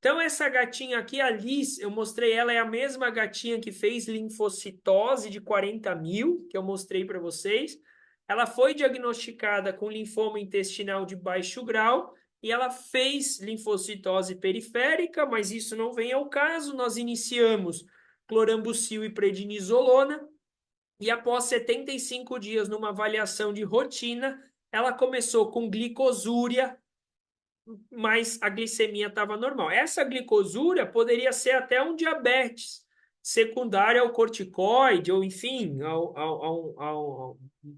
Então, essa gatinha aqui, a Liz, eu mostrei ela, é a mesma gatinha que fez linfocitose de 40 mil, que eu mostrei para vocês. Ela foi diagnosticada com linfoma intestinal de baixo grau e ela fez linfocitose periférica, mas isso não vem ao caso. Nós iniciamos clorambucil e prednisolona e após 75 dias numa avaliação de rotina, ela começou com glicosúria, mas a glicemia estava normal. Essa glicosúria poderia ser até um diabetes secundário ao corticoide, ou enfim,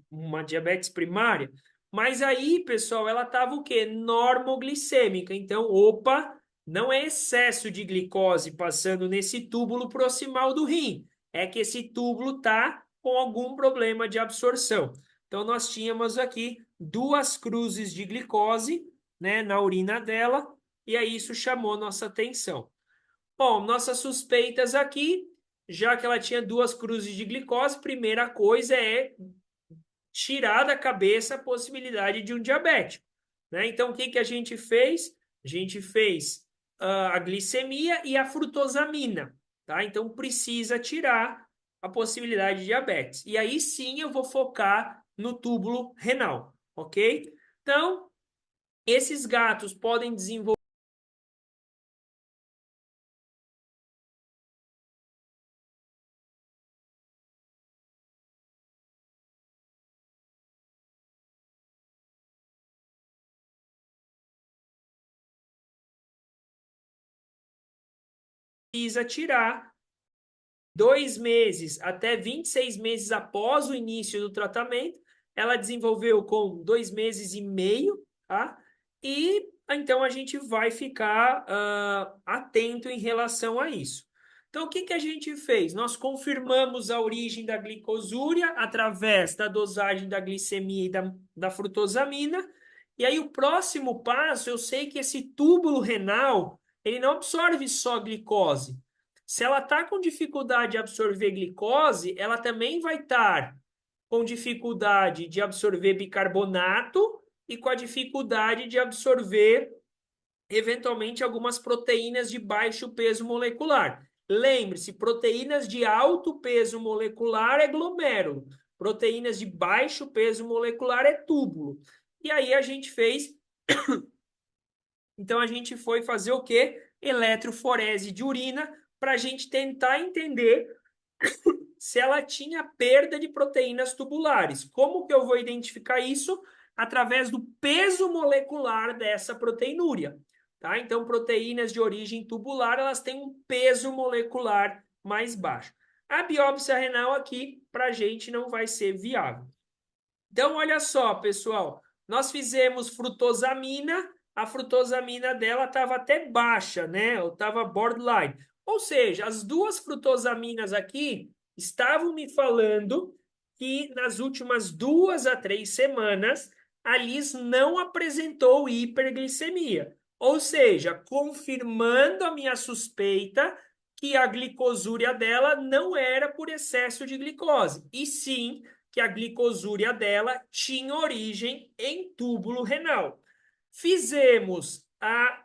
uma diabetes primária. Mas aí, pessoal, ela estava o quê? Normoglicêmica. Então, opa, não é excesso de glicose passando nesse túbulo proximal do rim. É que esse túbulo está com algum problema de absorção. Então, nós tínhamos aqui 2 cruzes de glicose, né, na urina dela, e aí isso chamou nossa atenção. Bom, nossas suspeitas aqui, já que ela tinha 2 cruzes de glicose, primeira coisa é tirar da cabeça a possibilidade de um diabético, né? Então, o que a gente fez? A gente fez a glicemia e a frutosamina, tá? Então, precisa tirar a possibilidade de diabetes. E aí sim eu vou focar no túbulo renal, ok? Então, esses gatos podem desenvolver precisa tirar 2 meses até 26 meses após o início do tratamento. Ela desenvolveu com 2 meses e meio, tá? E então a gente vai ficar atento em relação a isso. Então, o que a gente fez? Nós confirmamos a origem da glicosúria através da dosagem da glicemia e da frutosamina. E aí, o próximo passo, eu sei que esse túbulo renal, ele não absorve só glicose. Se ela está com dificuldade de absorver glicose, ela também vai estar com dificuldade de absorver bicarbonato e com a dificuldade de absorver, eventualmente, algumas proteínas de baixo peso molecular. Lembre-se, proteínas de alto peso molecular é glomérulo, proteínas de baixo peso molecular é túbulo. E aí a gente fez. Então a gente foi fazer o quê? Eletroforese de urina para a gente tentar entender se ela tinha perda de proteínas tubulares. Como que eu vou identificar isso? Através do peso molecular dessa proteinúria. Tá? Então, proteínas de origem tubular, elas têm um peso molecular mais baixo. A biópsia renal aqui, para a gente, não vai ser viável. Então, olha só, pessoal, nós fizemos frutosamina, a frutosamina dela estava até baixa, né? Estava borderline. Ou seja, as 2 frutosaminas aqui estavam me falando que nas últimas 2 a 3 semanas a Liz não apresentou hiperglicemia. Ou seja, confirmando a minha suspeita que a glicosúria dela não era por excesso de glicose, e sim que a glicosúria dela tinha origem em túbulo renal. Fizemos a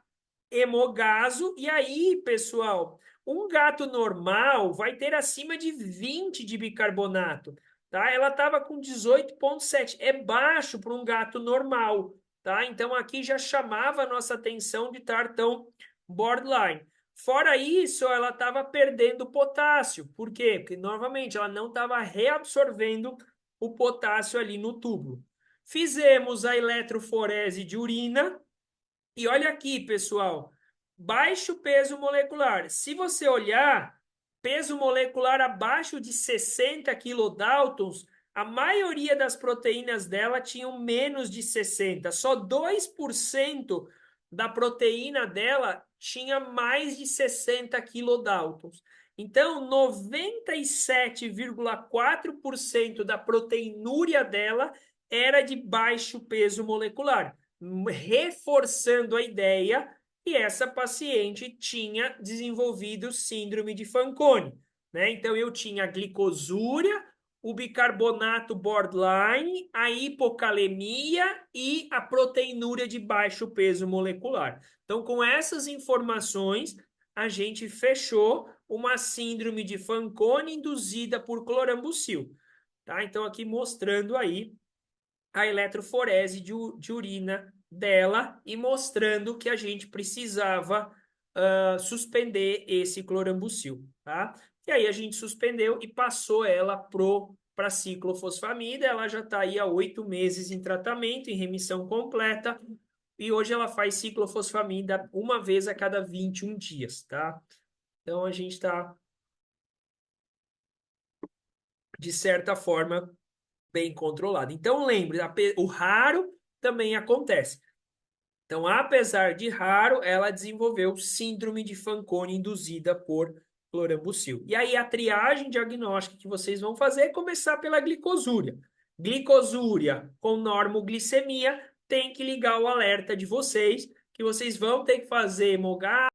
hemogaso, e aí, pessoal, um gato normal vai ter acima de 20 de bicarbonato, tá? Ela estava com 18,7, é baixo para um gato normal, tá? Então aqui já chamava a nossa atenção de estar tão borderline. Fora isso, ela estava perdendo potássio. Por quê? Porque, novamente, ela não estava reabsorvendo o potássio ali no túbulo. Fizemos a eletroforese de urina. E olha aqui, pessoal, baixo peso molecular. Se você olhar, peso molecular abaixo de 60 kilodaltons, a maioria das proteínas dela tinham menos de 60. Só 2% da proteína dela tinha mais de 60 kilodaltons. Então, 97,4% da proteinúria dela era de baixo peso molecular, reforçando a ideia que essa paciente tinha desenvolvido síndrome de Fanconi, né? Então, eu tinha glicosúria, o bicarbonato borderline, a hipocalemia e a proteinúria de baixo peso molecular. Então, com essas informações, a gente fechou uma síndrome de Fanconi induzida por clorambucil. Tá? Então, aqui mostrando aí a eletroforese de urina dela e mostrando que a gente precisava suspender esse clorambucil, tá? E aí a gente suspendeu e passou ela para ciclofosfamida. Ela já está aí há 8 meses em tratamento, em remissão completa, e hoje ela faz ciclofosfamida uma vez a cada 21 dias, tá? Então a gente está, de certa forma, bem controlado. Então lembre, o raro também acontece. Então, apesar de raro, ela desenvolveu síndrome de Fanconi induzida por clorambucil. E aí, a triagem diagnóstica que vocês vão fazer é começar pela glicosúria. Glicosúria com normoglicemia, tem que ligar o alerta de vocês, que vocês vão ter que fazer hemograma.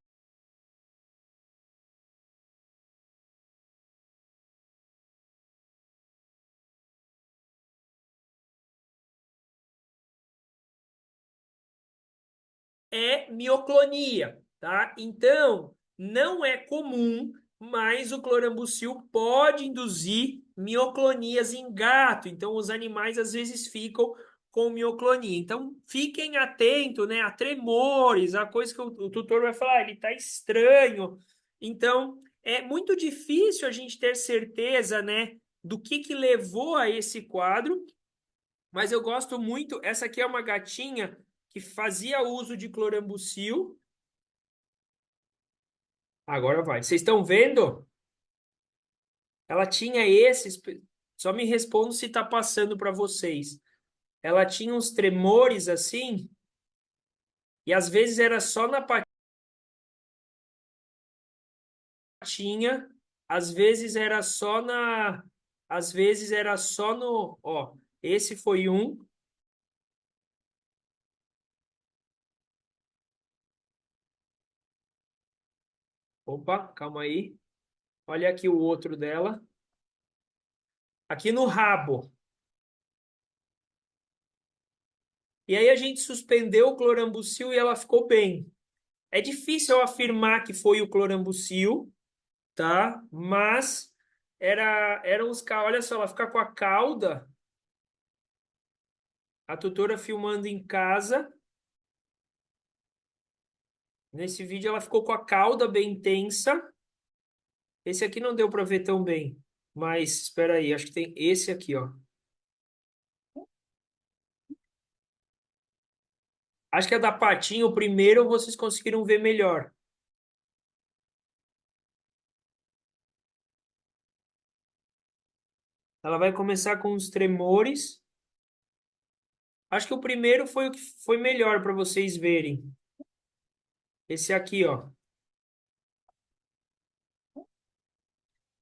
É mioclonia, tá? Então, não é comum, mas o clorambucil pode induzir mioclonias em gato. Então, os animais às vezes ficam com mioclonia. Então, fiquem atentos, né, a tremores, a coisa que o tutor vai falar, ele está estranho. Então, é muito difícil a gente ter certeza, né, do que levou a esse quadro, mas eu gosto muito. Essa aqui é uma gatinha que fazia uso de clorambucil. Agora vai. Vocês estão vendo? Ela tinha esses. Só me respondam se está passando para vocês. Ela tinha uns tremores assim, e às vezes era só na patinha, às vezes era só na. Às vezes era só no. Ó, esse foi um. Opa, calma aí. Olha aqui o outro dela. Aqui no rabo. E aí a gente suspendeu o clorambucil e ela ficou bem. É difícil eu afirmar que foi o clorambucil, tá? Mas eram os olha só, ela fica com a cauda, a tutora filmando em casa. Nesse vídeo ela ficou com a cauda bem tensa. Esse aqui não deu para ver tão bem, mas espera aí, acho que tem esse aqui, ó. Acho que é da patinha, o primeiro vocês conseguiram ver melhor. Ela vai começar com os tremores. Acho que o primeiro foi o que foi melhor para vocês verem. Esse aqui, ó.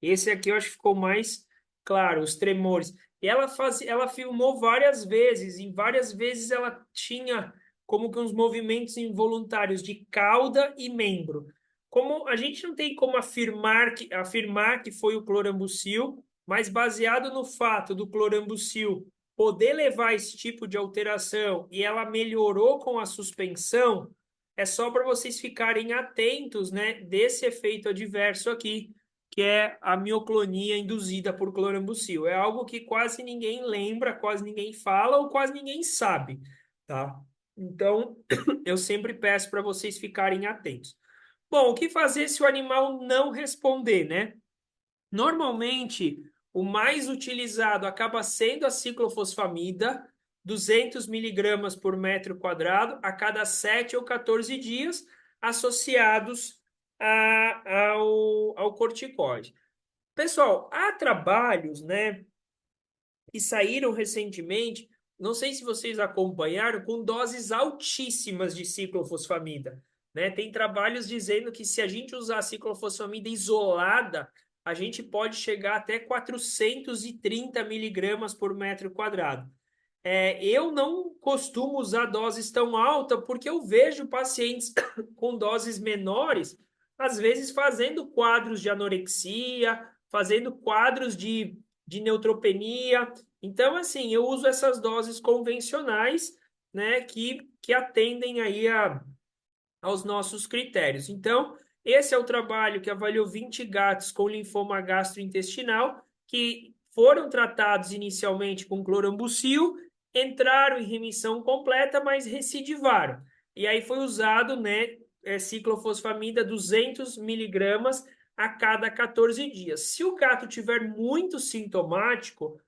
Esse aqui eu acho que ficou mais claro, os tremores. E ela filmou várias vezes, e várias vezes ela tinha como que uns movimentos involuntários de cauda e membro. Como a gente não tem como afirmar que foi o clorambucil, mas baseado no fato do clorambucil poder levar esse tipo de alteração e ela melhorou com a suspensão, é só para vocês ficarem atentos, né, desse efeito adverso aqui, que é a mioclonia induzida por clorambucil. É algo que quase ninguém lembra, quase ninguém fala ou quase ninguém sabe, tá? Então, eu sempre peço para vocês ficarem atentos. Bom, o que fazer se o animal não responder, né? Normalmente, o mais utilizado acaba sendo a ciclofosfamida, 200 miligramas por metro quadrado a cada 7 ou 14 dias, associados ao corticoide. Pessoal, há trabalhos, né, que saíram recentemente, não sei se vocês acompanharam, com doses altíssimas de ciclofosfamida, né? Tem trabalhos dizendo que se a gente usar a ciclofosfamida isolada, a gente pode chegar até 430 miligramas por metro quadrado. Eu não costumo usar doses tão altas porque eu vejo pacientes com doses menores, às vezes fazendo quadros de anorexia, fazendo quadros de neutropenia. Então, assim, eu uso essas doses convencionais, né, que atendem aí aos nossos critérios. Então, esse é o trabalho que avaliou 20 gatos com linfoma gastrointestinal, que foram tratados inicialmente com clorambucil, entraram em remissão completa, mas recidivaram. E aí foi usado, né, ciclofosfamida 200 miligramas a cada 14 dias. Se o gato tiver muito sintomático,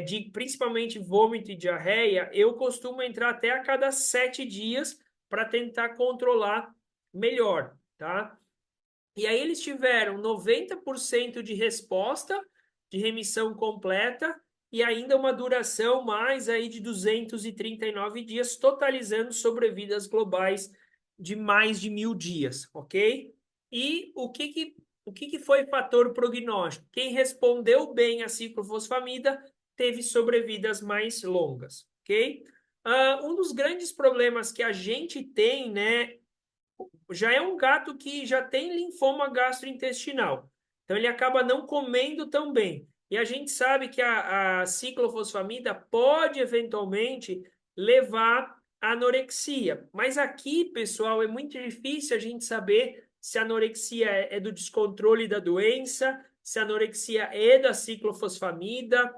de principalmente vômito e diarreia, eu costumo entrar até a cada 7 dias para tentar controlar melhor, tá? E aí eles tiveram 90% de resposta, de remissão completa, e ainda uma duração mais aí de 239 dias, totalizando sobrevidas globais de mais de 1.000 dias, ok? E o que foi fator prognóstico? Quem respondeu bem a ciclofosfamida teve sobrevidas mais longas, ok? Um dos grandes problemas que a gente tem, né, já é um gato que já tem linfoma gastrointestinal. Então, ele acaba não comendo tão bem. E a gente sabe que a ciclofosfamida pode, eventualmente, levar à anorexia. Mas aqui, pessoal, é muito difícil a gente saber se a anorexia é do descontrole da doença, se a anorexia é da ciclofosfamida.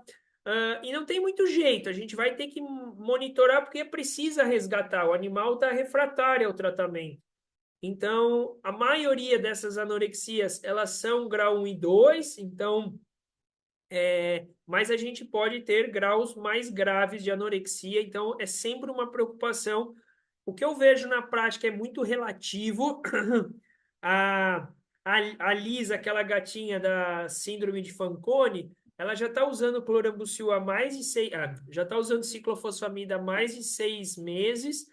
E não tem muito jeito, a gente vai ter que monitorar porque precisa resgatar. O animal está refratário ao tratamento. Então, a maioria dessas anorexias, elas são grau 1 e 2, então, mas a gente pode ter graus mais graves de anorexia, então é sempre uma preocupação. O que eu vejo na prática é muito relativo. A, a Lisa, aquela gatinha da síndrome de Fanconi, ela já está usando clorambucil há mais de já está usando ciclofosfamida há mais de 6 meses,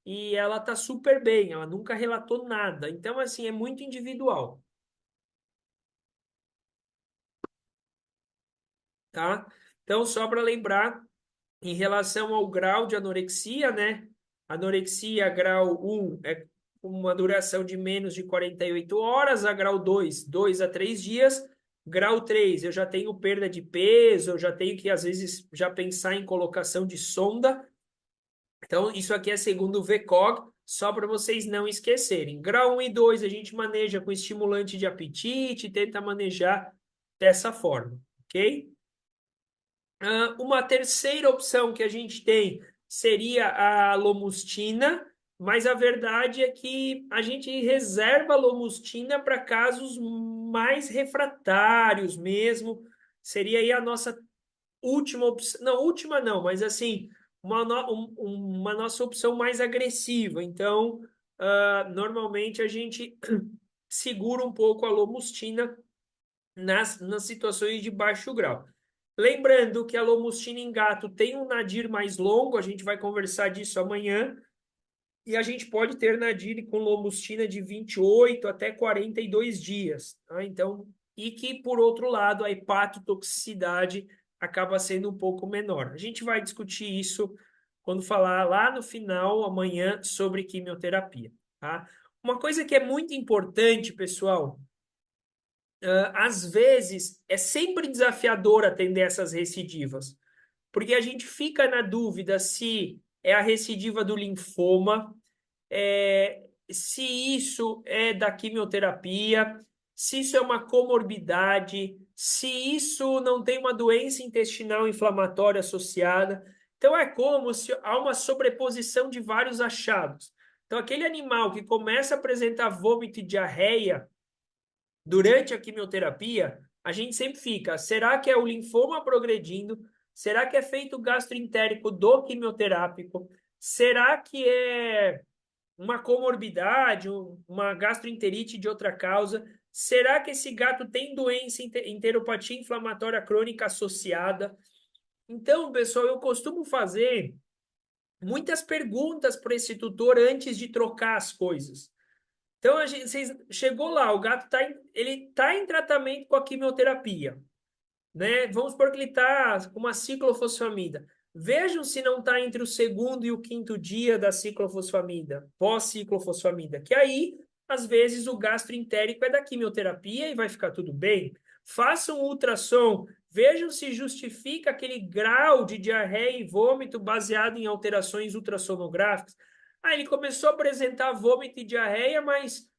e ela está super bem, ela nunca relatou nada. Então, assim, é muito individual, tá? Então, só para lembrar, em relação ao grau de anorexia, né? Anorexia grau 1 é uma duração de menos de 48 horas, a grau 2, 2 a 3 dias. Grau 3, eu já tenho perda de peso, eu já tenho que, às vezes, já pensar em colocação de sonda. Então, isso aqui é segundo o VCOG, só para vocês não esquecerem. Grau 1 e 2 a gente maneja com estimulante de apetite, tenta manejar dessa forma, ok? Uma terceira opção que a gente tem seria a lomustina, mas a verdade é que a gente reserva a lomustina para casos mais refratários mesmo. Seria aí a nossa última opção. Não, última não, mas assim, uma nossa opção mais agressiva. Então, normalmente a gente segura um pouco a lomustina nas situações de baixo grau. Lembrando que a lomustina em gato tem um nadir mais longo, a gente vai conversar disso amanhã, e a gente pode ter nadir com lomustina de 28 até 42 dias. Tá? Então, e que, por outro lado, a hepatotoxicidade acaba sendo um pouco menor. A gente vai discutir isso quando falar lá no final, amanhã, sobre quimioterapia. Tá? Uma coisa que é muito importante, pessoal, às vezes é sempre desafiador atender essas recidivas, porque a gente fica na dúvida se é a recidiva do linfoma, se isso é da quimioterapia, se isso é uma comorbidade, se isso não tem uma doença intestinal inflamatória associada. Então, é como se há uma sobreposição de vários achados. Então, aquele animal que começa a apresentar vômito e diarreia durante a quimioterapia, a gente sempre fica, será que é o linfoma progredindo? Será que é feito gastroentérico do quimioterápico? Será que é uma comorbidade, uma gastroenterite de outra causa? Será que esse gato tem doença enteropatia inflamatória crônica associada? Então, pessoal, eu costumo fazer muitas perguntas para esse tutor antes de trocar as coisas. Então, chegou lá, o gato ele tá em tratamento com a quimioterapia, né? Vamos supor que ele está com uma ciclofosfamida. Vejam se não está entre o segundo e o quinto dia da ciclofosfamida, pós-ciclofosfamida, que aí, às vezes, o gastroentérico é da quimioterapia e vai ficar tudo bem. Façam um ultrassom, Vejam se justifica aquele grau de diarreia e vômito baseado em alterações ultrassonográficas. Ele começou a apresentar vômito e diarreia, mas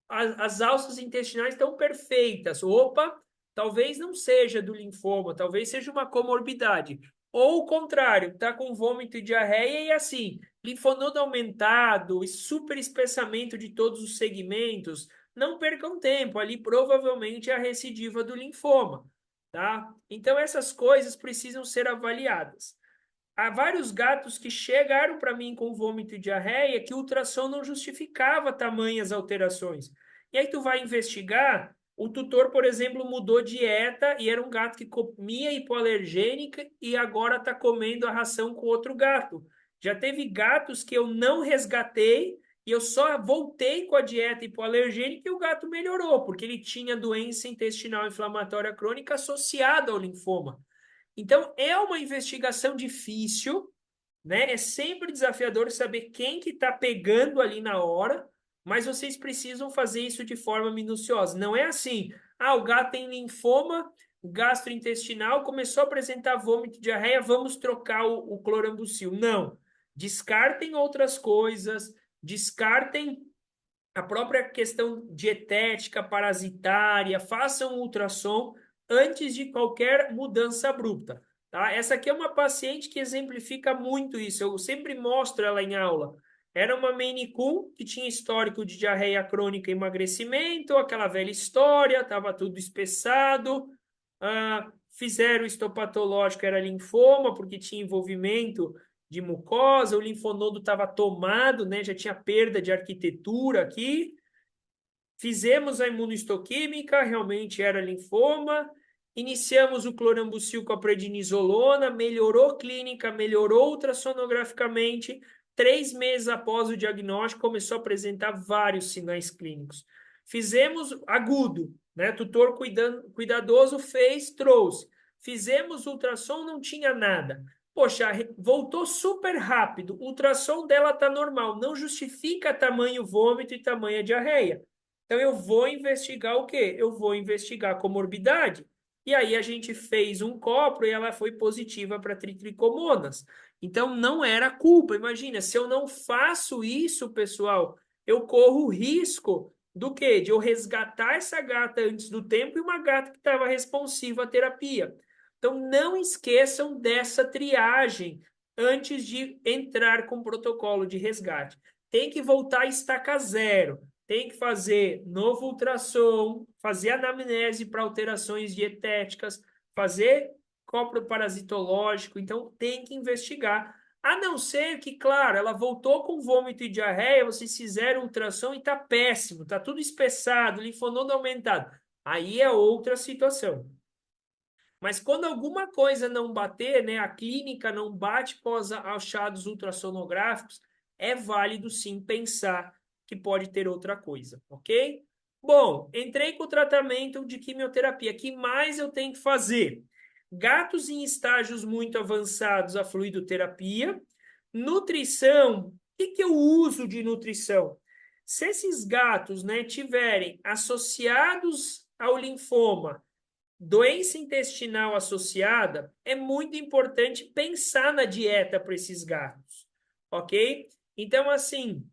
as alças intestinais estão perfeitas. Opa, talvez não seja do linfoma, talvez seja uma comorbidade. Ou o contrário, está com vômito e diarreia e assim, linfonodo aumentado e superespessamento de todos os segmentos. Não percam tempo, ali provavelmente é a recidiva do linfoma, tá? Então essas coisas precisam ser avaliadas. Há vários gatos que chegaram para mim com vômito e diarreia que o ultrassom não justificava tamanhas alterações. E aí tu vai investigar, o tutor, por exemplo, mudou dieta e era um gato que comia hipoalergênica e agora está comendo a ração com outro gato. Já teve gatos que eu não resgatei e eu só voltei com a dieta hipoalergênica e o gato melhorou, porque ele tinha doença intestinal inflamatória crônica associada ao linfoma. Então, é uma investigação difícil, né? É sempre desafiador saber quem que está pegando ali na hora, mas vocês precisam fazer isso de forma minuciosa. Não é assim, o gato tem linfoma gastrointestinal, começou a apresentar vômito e diarreia, vamos trocar o clorambucil. Não. Descartem outras coisas, descartem a própria questão dietética, parasitária, façam um ultrassom antes de qualquer mudança abrupta, tá? Essa aqui é uma paciente que exemplifica muito isso, eu sempre mostro ela em aula. Era uma Maine Coon que tinha histórico de diarreia crônica e emagrecimento, aquela velha história, estava tudo espessado, fizeram histopatológico, era linfoma, porque tinha envolvimento de mucosa, o linfonodo estava tomado, né? Já tinha perda de arquitetura aqui. Fizemos a imunohistoquímica, realmente era linfoma. Iniciamos o clorambucil com a prednisolona, melhorou clínica, melhorou ultrassonograficamente. 3 meses após o diagnóstico, começou a apresentar vários sinais clínicos. Fizemos agudo, né? Tutor cuidadoso fez, trouxe. Fizemos ultrassom, não tinha nada. Poxa, voltou super rápido. O ultrassom dela está normal. Não justifica tamanho vômito e tamanha diarreia. Então, eu vou investigar o quê? Eu vou investigar comorbidade. E aí, a gente fez um copro e ela foi positiva para tritricomonas. Então, não era culpa. Imagina, se eu não faço isso, pessoal, eu corro o risco do quê? De eu resgatar essa gata antes do tempo e uma gata que estava responsiva à terapia. Então, não esqueçam dessa triagem antes de entrar com o protocolo de resgate. Tem que voltar a estaca zero. Tem que fazer novo ultrassom, fazer anamnese para alterações dietéticas, fazer copro parasitológico. Então, tem que investigar. A não ser que, claro, ela voltou com vômito e diarreia, vocês fizeram ultrassom e está péssimo, está tudo espessado, linfonodo aumentado. Aí é outra situação. Mas quando alguma coisa não bater, né, a clínica não bate pós achados ultrassonográficos, é válido sim pensar que pode ter outra coisa, ok? Bom, entrei com o tratamento de quimioterapia. O que mais eu tenho que fazer? Gatos em estágios muito avançados, a fluidoterapia. Nutrição. O que eu uso de nutrição? Se esses gatos, né, tiverem associados ao linfoma, doença intestinal associada, é muito importante pensar na dieta para esses gatos, ok? Então, assim,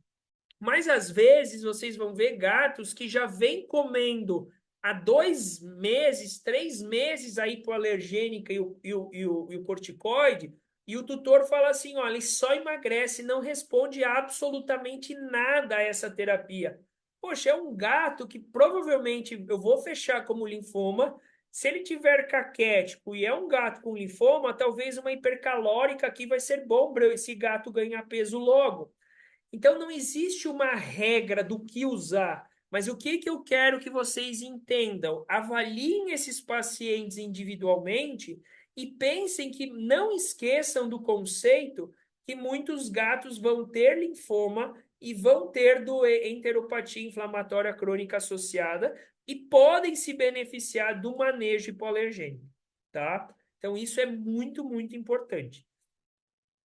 mas às vezes vocês vão ver gatos que já vêm comendo há 2 meses, 3 meses a hipoalergênica e o corticoide, e o tutor fala assim: olha, ele só emagrece, não responde absolutamente nada a essa terapia. Poxa, é um gato que provavelmente eu vou fechar como linfoma. Se ele tiver caquético e é um gato com linfoma, talvez uma hipercalórica aqui vai ser bom para esse gato ganhar peso logo. Então, não existe uma regra do que usar, mas o que eu quero que vocês entendam? Avaliem esses pacientes individualmente e pensem que não esqueçam do conceito que muitos gatos vão ter linfoma e vão ter enteropatia inflamatória crônica associada e podem se beneficiar do manejo hipoalergênico, tá? Então, isso é muito, muito importante.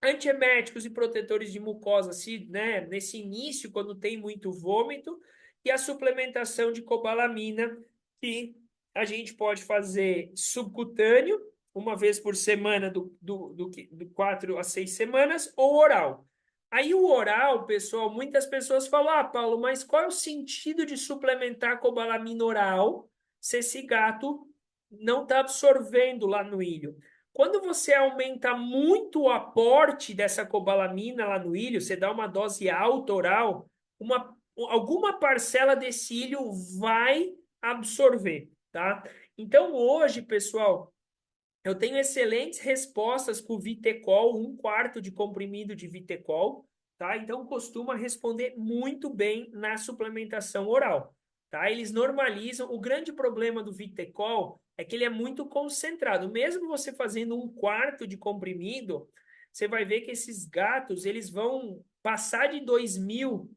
Antieméticos e protetores de mucosa, né, nesse início, quando tem muito vômito, e a suplementação de cobalamina, que a gente pode fazer subcutâneo, uma vez por semana, de 4 a 6 semanas, ou oral. Aí o oral, pessoal, muitas pessoas falam, ah, Paulo, mas qual é o sentido de suplementar cobalamina oral se esse gato não está absorvendo lá no ilho? Quando você aumenta muito o aporte dessa cobalamina lá no ilho, você dá uma dose alta oral, alguma parcela desse ilho vai absorver, tá? Então, hoje, pessoal, eu tenho excelentes respostas com o Vitecol, 1/4 de comprimido de Vitecol, tá? Então, costuma responder muito bem na suplementação oral, tá? Eles normalizam. O grande problema do Vitecol é que ele é muito concentrado. Mesmo você fazendo 1/4 de comprimido, você vai ver que esses gatos, eles vão passar de 2.000,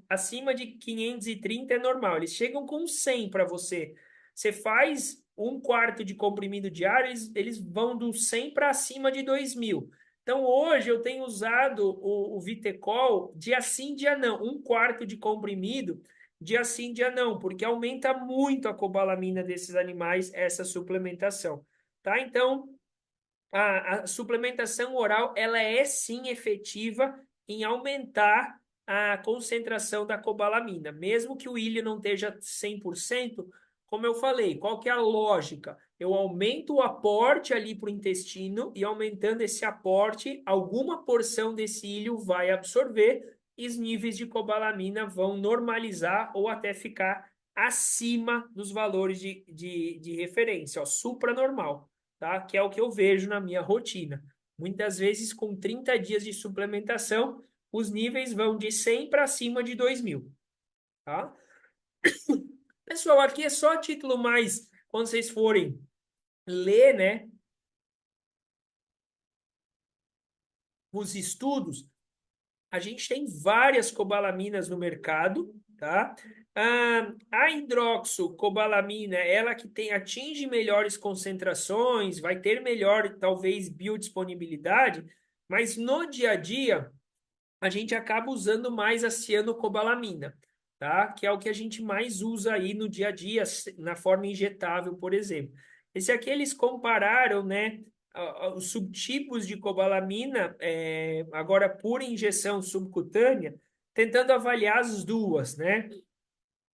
acima de 530 é normal. Eles chegam com 100 para você. Você faz 1/4 de comprimido diário, eles vão do 100 para acima de 2.000. Então, hoje eu tenho usado o Vitecol dia sim, dia não. 1/4 de comprimido, dia sim, dia não, porque aumenta muito a cobalamina desses animais, essa suplementação. Tá? Então, a suplementação oral, ela é sim efetiva em aumentar a concentração da cobalamina, mesmo que o ilho não esteja 100%, como eu falei, qual que é a lógica? Eu aumento o aporte ali para o intestino e aumentando esse aporte, alguma porção desse ilho vai absorver e os níveis de cobalamina vão normalizar ou até ficar acima dos valores de referência, ó, supranormal, tá? Que é o que eu vejo na minha rotina. Muitas vezes, com 30 dias de suplementação, os níveis vão de 100 para cima de 2.000, tá? Pessoal, aqui é só título mais, quando vocês forem ler, né, os estudos, a gente tem várias cobalaminas no mercado, tá? A hidroxocobalamina, ela que atinge melhores concentrações, vai ter melhor, talvez, biodisponibilidade, mas no dia a dia, a gente acaba usando mais a cianocobalamina, tá? Que é o que a gente mais usa aí no dia a dia, na forma injetável, por exemplo. Esse aqui eles compararam, né, os subtipos de cobalamina, agora por injeção subcutânea, tentando avaliar as duas, né?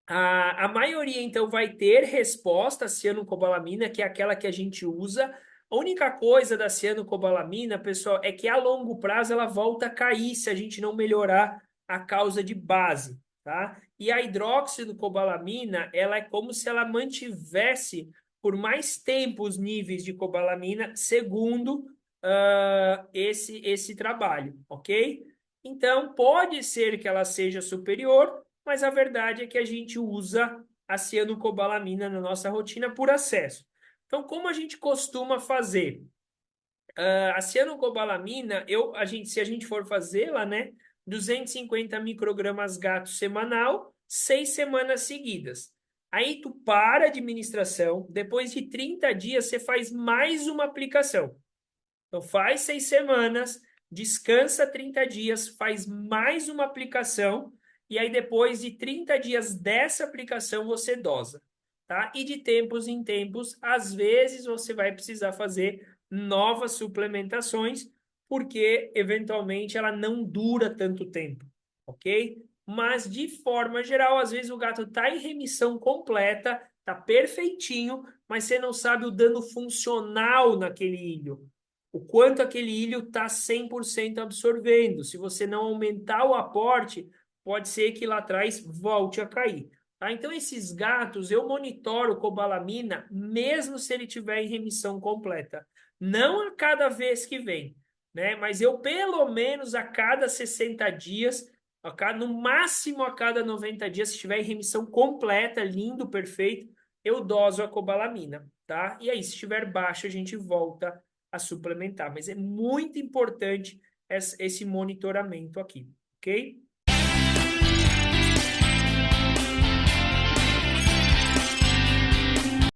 A maioria, então, vai ter resposta a cianocobalamina, que é aquela que a gente usa. A única coisa da cianocobalamina, pessoal, é que a longo prazo ela volta a cair se a gente não melhorar a causa de base, tá? E a hidroxicobalamina, ela é como se ela mantivesse por mais tempo os níveis de cobalamina, segundo esse trabalho, ok? Então, pode ser que ela seja superior, mas a verdade é que a gente usa a cianocobalamina na nossa rotina por acesso. Então, como a gente costuma fazer? A cianocobalamina, se a gente for fazê-la, né, 250 microgramas gato semanal, 6 semanas seguidas. Aí tu para a administração, depois de 30 dias você faz mais uma aplicação. Então faz 6 semanas, descansa 30 dias, faz mais uma aplicação, e aí depois de 30 dias dessa aplicação você dosa, tá? E de tempos em tempos, às vezes você vai precisar fazer novas suplementações, porque eventualmente ela não dura tanto tempo, ok? Mas de forma geral, às vezes o gato está em remissão completa, está perfeitinho, mas você não sabe o dano funcional naquele ilho, o quanto aquele ilho está 100% absorvendo. Se você não aumentar o aporte, pode ser que lá atrás volte a cair. Tá? Então, esses gatos, eu monitoro cobalamina, mesmo se ele tiver em remissão completa. Não a cada vez que vem, né? Mas eu, pelo menos, a cada 60 dias, no máximo a cada 90 dias, se estiver em remissão completa, lindo, perfeito, eu doso a cobalamina, tá? E aí, se estiver baixo, a gente volta a suplementar. Mas é muito importante esse monitoramento aqui, ok?